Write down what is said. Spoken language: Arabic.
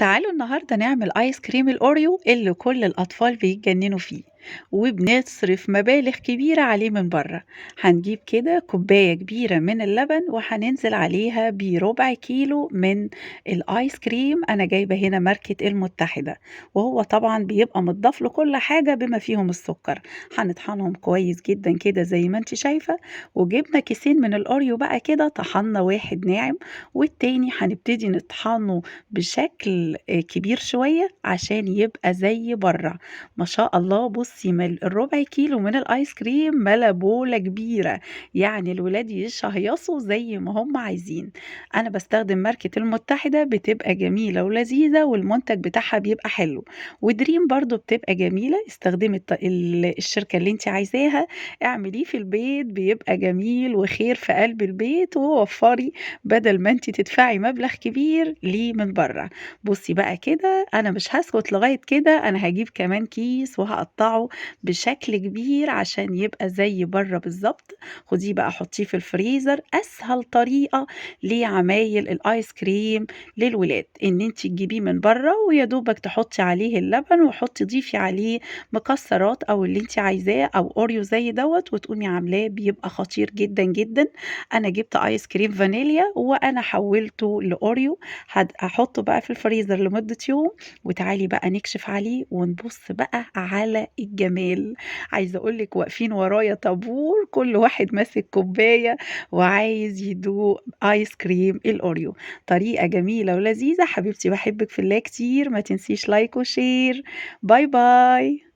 تعالوا النهاردة نعمل آيس كريم الأوريو اللي كل الأطفال بيتجننوا فيه، وبنصرف مبالغ كبيرة عليه من بره. هنجيب كده كوباية كبيرة من اللبن وهننزل عليها بربع كيلو من الآيس كريم. أنا جايبة هنا ماركة المتحدة، وهو طبعا بيبقى متضاف له كل حاجة بما فيهم السكر. هنطحنهم كويس جدا كده زي ما انت شايفة، وجبنا كيسين من الأوريو بقى كده، طحنا واحد ناعم والتاني هنبتدي نطحنه بشكل كبير شوية عشان يبقى زي برّه. ما شاء الله بُصّي الربع كيلو من الآيس كريم ملا بولة كبيرة، يعني الولاد يشهيصوا زي ما هم عايزين. أنا باستخدم ماركة المتحدة، بتبقى جميلة ولذيذة والمنتج بتاعها بيبقى حلو، ودريم برضه بتبقى جميلة. استخدمي الشركة اللي أنتِ عايزاها، اعمليه في البيت بيبقى جميل وخير في قلب البيت، ووفّري بدل ما أنتِ تدفعي مبلغ كبير ليه من برّه. بُصّي بقى كده، أنا مش هاسكت لغاية كده، أنا هاجيب كمان كيس وهاقطّعه بشكل كبير عشان يبقى زي برّه بالضبط. خديه بقى حطيه في الفريزر. أسهل طريقة لعمايل الآيس كريم للولاد إن أنتِ تجيبيه من برّه ويا دوبك تحطّي عليه اللبن ضيفي عليه مكسرات أو اللي أنتِ عايزاه أو أوريو زي دوّة وتقومي عاملاه، بيبقى خطير جدًا، جدًا. أنا جِبت آيس كريم فانيليا وأنا حوّلته لأوريو. هاحطه بقى في الفريزر لمدة يوم، وتعالي بقى نكشف عليه ونبُص بقى على الجمال. عايزة أقول لِك واقفين ورايا طابور، كل واحد ماسك كوباية وعايز يدوق آيس كريم الأوريو. طريقة جميلة ولذيذة. حبيبتي باحبِك في الله كتير، ما تنسيش لايك وشير. باي باي.